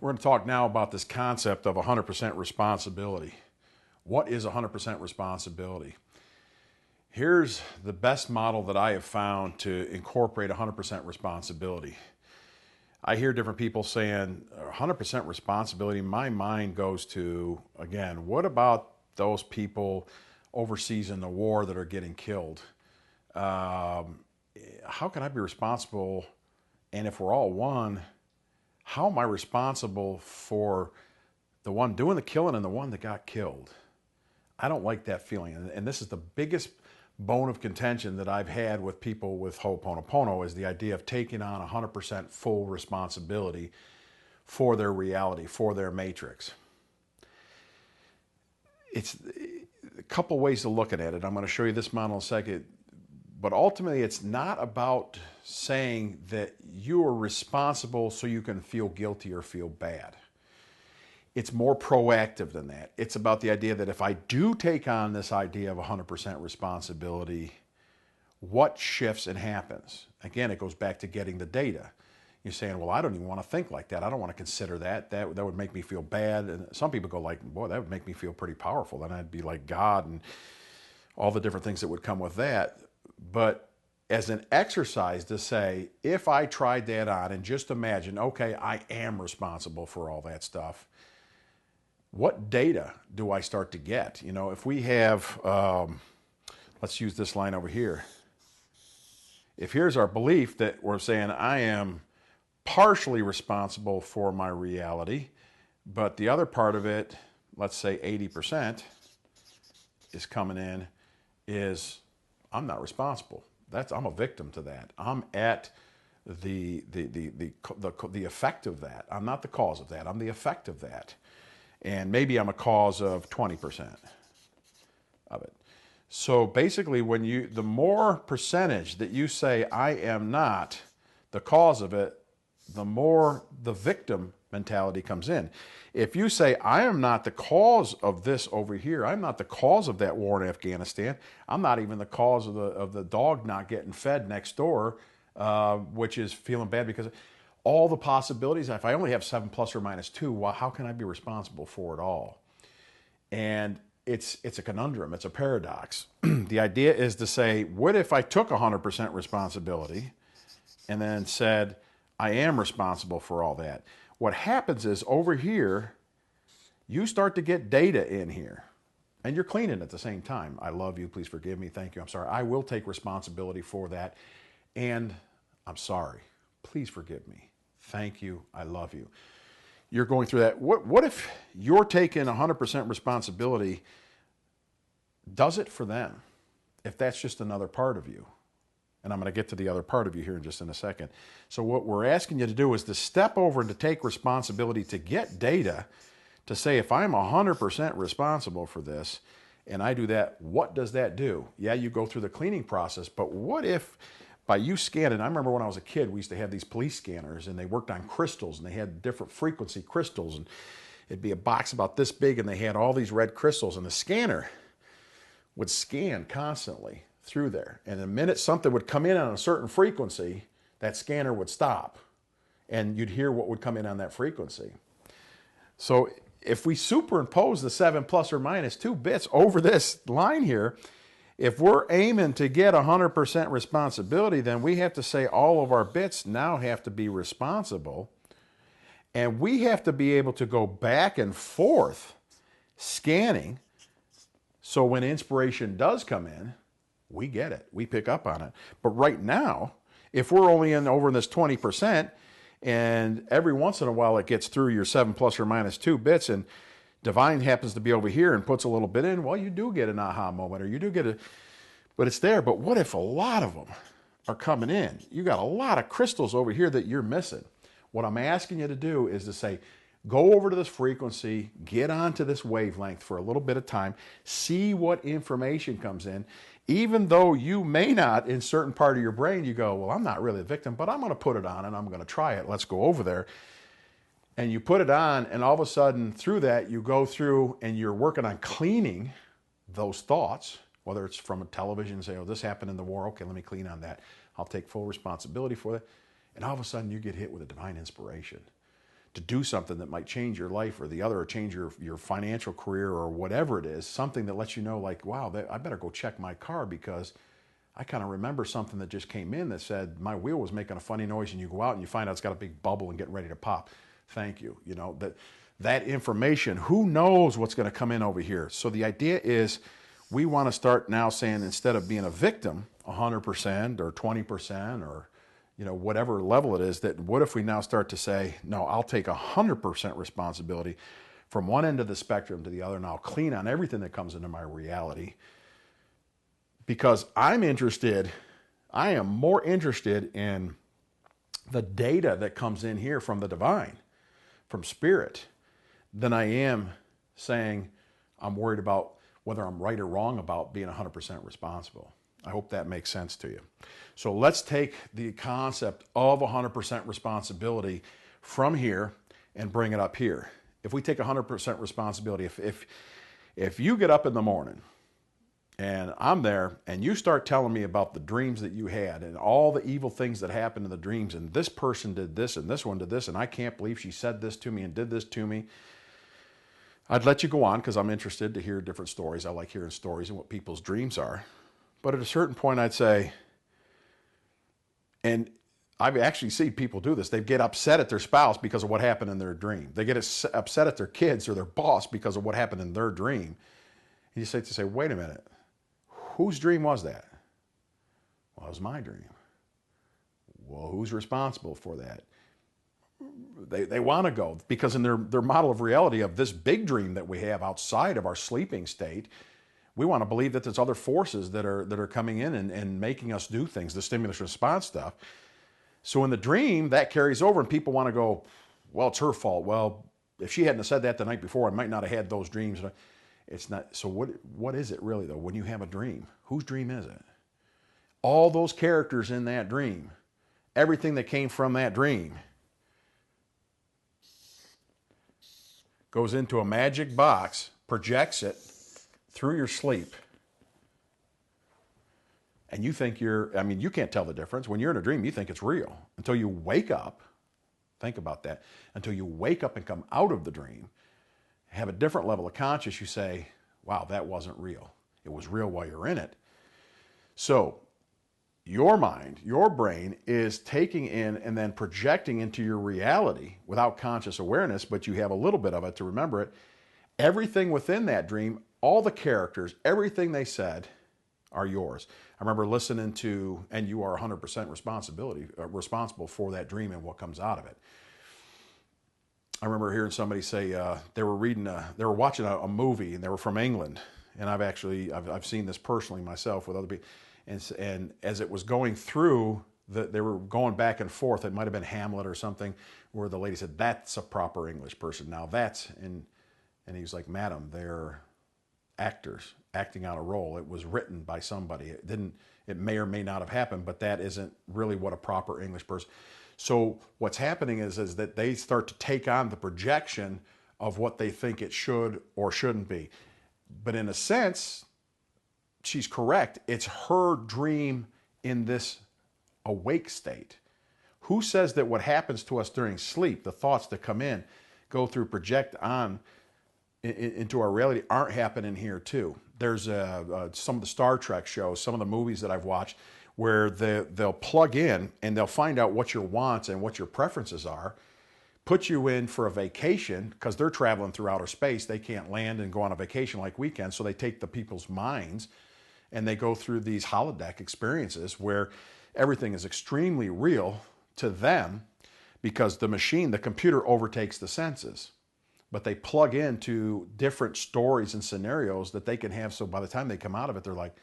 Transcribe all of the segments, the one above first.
We're going to talk now about this concept of 100% responsibility. What is 100% responsibility? Here's the best model that I have found to incorporate 100% responsibility. I hear different people saying 100% responsibility. My mind goes to, again, what about those people overseas in the war that are getting killed? How can I be responsible? And if we're all one, how am I responsible for the one doing the killing and the one that got killed? I don't like that feeling. And this is the biggest bone of contention that I've had with people with Ho'oponopono, is the idea of taking on 100% full responsibility for their reality, for their matrix. It's a couple ways of looking at it. I'm going to show you this model in a second. But ultimately, it's not about saying that you are responsible so you can feel guilty or feel bad. It's more proactive than that. It's about the idea that if I do take on this idea of 100% responsibility, what shifts and happens? Again, it goes back to getting the data. You're saying, well, I don't even want to think like that. I don't want to consider that. That would make me feel bad. And some people go like, boy, that would make me feel pretty powerful. Then I'd be like God and all the different things that would come with that. But as an exercise to say, if I tried that on and just imagine, okay, I am responsible for all that stuff, what data do I start to get? You know, if we have, let's use this line over here. If here's our belief that we're saying I am partially responsible for my reality, but the other part of it, let's say 80%, is coming in, is I'm not responsible. I'm a victim to that. I'm at the effect of that. I'm not the cause of that. I'm the effect of that. And maybe I'm a cause of 20% of it. So basically, the more percentage that you say I am not the cause of it, the more the victim mentality comes in. If you say, I am not the cause of this over here, I'm not the cause of that war in Afghanistan, I'm not even the cause of the dog not getting fed next door, which is feeling bad because all the possibilities, if I only have 7 plus or minus 2, well, how can I be responsible for it all? And it's a conundrum, it's a paradox. The idea is to say, what if I took 100% responsibility and then said, I am responsible for all that? What happens is over here, you start to get data in here and you're cleaning at the same time. I love you. Please forgive me. Thank you. I'm sorry. I will take responsibility for that. And I'm sorry. Please forgive me. Thank you. I love you. You're going through that. What if you're taking 100% responsibility? Does it for them? If that's just another part of you. And I'm going to get to the other part of you here in just in a second. So what we're asking you to do is to step over and to take responsibility, to get data, to say, if I'm 100% responsible for this, and I do that, what does that do? Yeah, you go through the cleaning process, but what if by you scanning, I remember when I was a kid, we used to have these police scanners, and they worked on crystals, and they had different frequency crystals, and it'd be a box about this big, and they had all these red crystals, and the scanner would scan constantly through there. And the minute something would come in on a certain frequency, that scanner would stop and you'd hear what would come in on that frequency. So if we superimpose the 7 plus or minus 2 bits over this line here, if we're aiming to get 100% responsibility, then we have to say all of our bits now have to be responsible. And we have to be able to go back and forth scanning. So when inspiration does come in, we get it. We pick up on it. But right now, if we're only over in this 20%, and every once in a while it gets through your 7 plus or minus 2 bits, and divine happens to be over here and puts a little bit in, well, you do get an aha moment, or you do get a, but it's there. But what if a lot of them are coming in? You got a lot of crystals over here that you're missing. What I'm asking you to do is to say, go over to this frequency, get onto this wavelength for a little bit of time, see what information comes in. Even though you may not, in certain part of your brain, you go, well, I'm not really a victim, but I'm going to put it on and I'm going to try it. Let's go over there. And you put it on, and all of a sudden through that, you go through and you're working on cleaning those thoughts, whether it's from a television, say, oh, this happened in the war. Okay, let me clean on that. I'll take full responsibility for that. And all of a sudden you get hit with a divine inspiration to do something that might change your life or the other, or change your financial career or whatever it is, something that lets you know like, wow, I better go check my car because I kind of remember something that just came in that said my wheel was making a funny noise, and you go out and you find out it's got a big bubble and getting ready to pop. Thank you. You know, that information, who knows what's going to come in over here. So the idea is we want to start now saying, instead of being a victim 100% or 20% or whatever level it is, that what if we now start to say, no, I'll take 100% responsibility from one end of the spectrum to the other, and I'll clean on everything that comes into my reality, because I am more interested in the data that comes in here from the divine, from spirit, than I am saying I'm worried about whether I'm right or wrong about being 100% responsible. I hope that makes sense to you. So let's take the concept of 100% responsibility from here and bring it up here. If we take 100% responsibility, if you get up in the morning and I'm there and you start telling me about the dreams that you had and all the evil things that happened in the dreams, and this person did this and this one did this, and I can't believe she said this to me and did this to me, I'd let you go on because I'm interested to hear different stories. I like hearing stories and what people's dreams are. But at a certain point, I'd say, and I've actually seen people do this, they get upset at their spouse because of what happened in their dream. They get upset at their kids or their boss because of what happened in their dream. And you say, wait a minute, whose dream was that? Well, it was my dream. Well, who's responsible for that? They want to go, because in their model of reality of this big dream that we have outside of our sleeping state, we want to believe that there's other forces that are coming in and making us do things, the stimulus response stuff. So in the dream, that carries over, and people want to go, well, it's her fault. Well, if she hadn't said that the night before, I might not have had those dreams. It's not. So what is it really, though, when you have a dream? Whose dream is it? All those characters in that dream, everything that came from that dream, goes into a magic box, projects it through your sleep, and you think you can't tell the difference. When you're in a dream, you think it's real until you wake up. Think about that. Until you wake up and come out of the dream, have a different level of conscious, you say, wow, that wasn't real. It was real while you're in it. So your mind, your brain is taking in and then projecting into your reality without conscious awareness, but you have a little bit of it to remember it. Everything within that dream, all the characters, everything they said are yours. I remember listening to, and you are 100% responsible for that dream and what comes out of it. I remember hearing somebody say they were watching a movie, and they were from England, and I've seen this personally myself with other people, and as it was going through, they were going back and forth. It might have been Hamlet or something, where the lady said, "That's a proper English person." Now and he was like, "Madam, they're actors acting out a role. It was written by somebody. It may or may not have happened, but that isn't really what a proper English person." So what's happening is that they start to take on the projection of what they think it should or shouldn't be. But in a sense, she's correct. It's her dream in this awake state. Who says that what happens to us during sleep, the thoughts that come in, go through, project on into our reality, aren't happening here too? There's some of the Star Trek shows, some of the movies that I've watched, where they'll plug in and they'll find out what your wants and what your preferences are, put you in for a vacation, because they're traveling through outer space. They can't land and go on a vacation like we can, so they take the people's minds and they go through these holodeck experiences where everything is extremely real to them, because the computer overtakes the senses. But they plug into different stories and scenarios that they can have, so by the time they come out of it, they're like,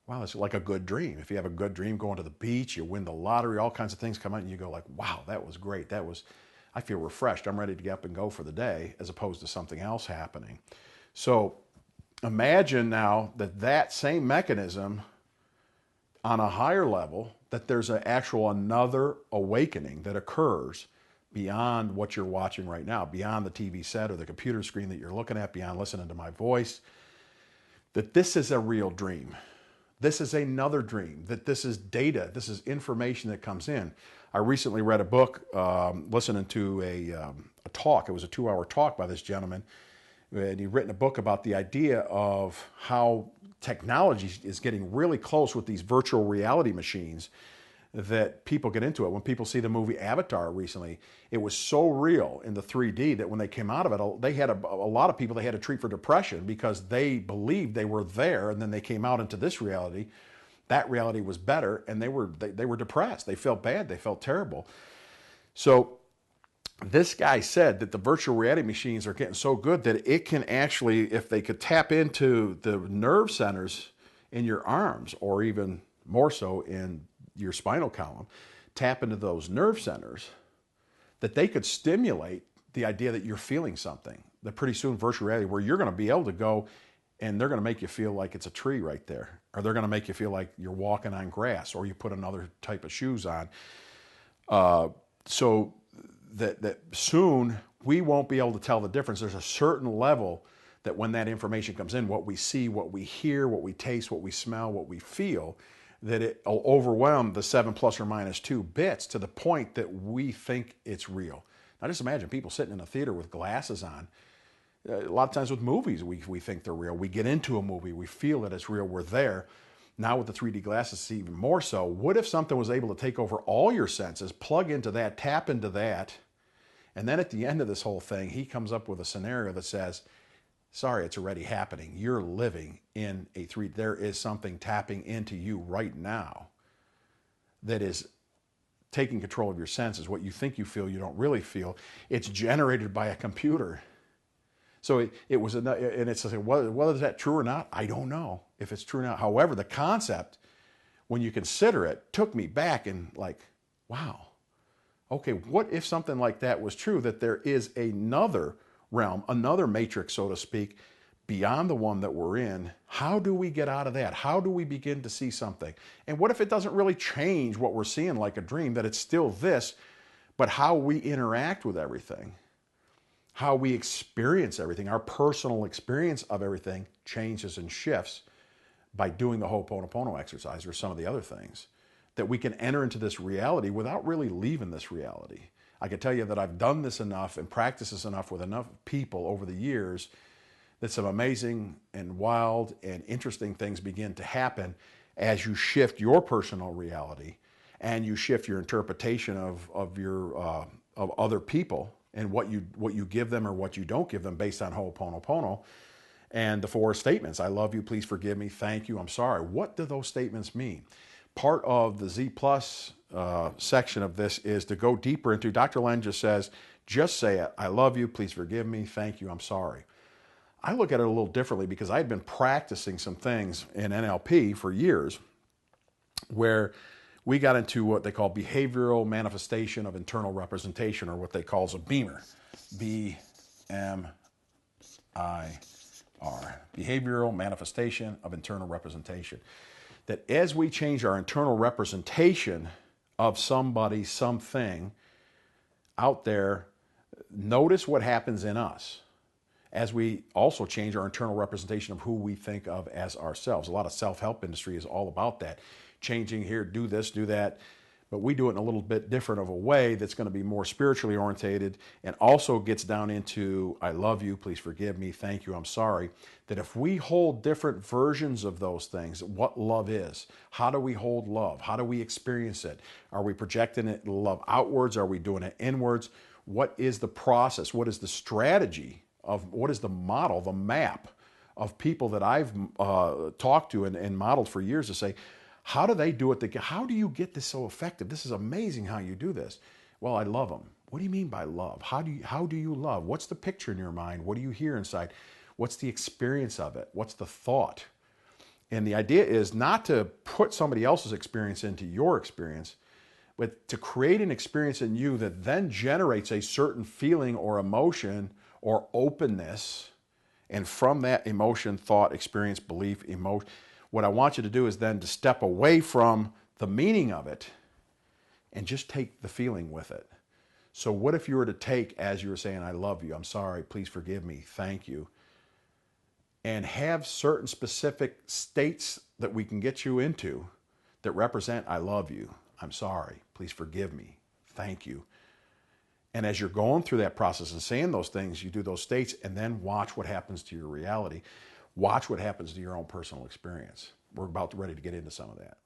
wow, it's like a good dream. If you have a good dream, going to the beach, you win the lottery, all kinds of things come out, and you go like, wow, that was great. I feel refreshed. I'm ready to get up and go for the day, as opposed to something else happening. So imagine now that same mechanism on a higher level, that there's another awakening that occurs beyond what you're watching right now, beyond the TV set or the computer screen that you're looking at, beyond listening to my voice, that this is a real dream. This is another dream, that this is data, this is information that comes in. I recently read a book, listening to talk. It was a 2-hour talk by this gentleman, and he'd written a book about the idea of how technology is getting really close with these virtual reality machines that people get into it. When people see the movie Avatar recently, it was so real in the 3D that when they came out of it, they had a lot of people they had to treat for depression because they believed they were there, and then they came out into this reality. That reality was better, and they were depressed. They felt bad. They felt terrible. So this guy said that the virtual reality machines are getting so good that it can actually, if they could tap into the nerve centers in your arms, or even more so in your spinal column, tap into those nerve centers, that they could stimulate the idea that you're feeling something. That pretty soon virtual reality, where you're going to be able to go and they're going to make you feel like it's a tree right there, or they're going to make you feel like you're walking on grass, or you put another type of shoes on. So that soon we won't be able to tell the difference. There's a certain level that when that information comes in, what we see, what we hear, what we taste, what we smell, what we feel, that it'll overwhelm the 7 plus or minus 2 bits to the point that we think it's real. Now just imagine people sitting in a theater with glasses on. A lot of times with movies, we think they're real. We get into a movie, we feel that it's real, we're there. Now with the 3D glasses, it's even more so. What if something was able to take over all your senses, plug into that, tap into that, and then at the end of this whole thing, he comes up with a scenario that says, sorry, it's already happening. You're living in a 3D. There is something tapping into you right now that is taking control of your senses. What you think you feel, you don't really feel. It's generated by a computer. So it was, and it's whether is that true or not, I don't know if it's true or not. However, the concept, when you consider it, took me back and like, wow, okay, what if something like that was true, that there is another realm, another matrix, so to speak, beyond the one that we're in? How do we get out of that? How do we begin to see something? And what if it doesn't really change what we're seeing like a dream, that it's still this, but how we interact with everything, how we experience everything, our personal experience of everything changes and shifts by doing the Ho'oponopono exercise or some of the other things, that we can enter into this reality without really leaving this reality. I can tell you that I've done this enough and practiced this enough with enough people over the years that some amazing and wild and interesting things begin to happen as you shift your personal reality and you shift your interpretation of other people and what you give them or what you don't give them based on Ho'oponopono and the 4 statements. I love you, please forgive me, thank you, I'm sorry. What do those statements mean? Part of the Z Plus section of this is to go deeper into. Dr. Len just says, just say it. I love you, please forgive me, thank you, I'm sorry. I look at it a little differently because I had been practicing some things in NLP for years where we got into what they call behavioral manifestation of internal representation, or what they call a BEMER. B-M-I-R. Behavioral manifestation of internal representation. That as we change our internal representation of somebody, something out there, notice what happens in us as we also change our internal representation of who we think of as ourselves. A lot of self-help industry is all about that. Changing here, do this, do that. But we do it in a little bit different of a way that's going to be more spiritually orientated and also gets down into, I love you, please forgive me, thank you, I'm sorry. That if we hold different versions of those things, what love is, how do we hold love? How do we experience it? Are we projecting it love outwards? Are we doing it inwards? What is the process? What is the strategy of, what is the model, the map of people that I've talked to and modeled for years to say, how do they do it? How do you get this so effective? This is amazing how you do this. Well, I love them. What do you mean by love? How do you love? What's the picture in your mind? What do you hear inside? What's the experience of it? What's the thought? And the idea is not to put somebody else's experience into your experience, but to create an experience in you that then generates a certain feeling or emotion or openness. And from that emotion, thought, experience, belief, emotion, what I want you to do is then to step away from the meaning of it and just take the feeling with it. So what if you were to take, as you were saying, I love you, I'm sorry, please forgive me, thank you, and have certain specific states that we can get you into that represent I love you, I'm sorry, please forgive me, thank you. And as you're going through that process and saying those things, you do those states, and then watch what happens to your reality. Watch what happens to your own personal experience. We're about ready to get into some of that.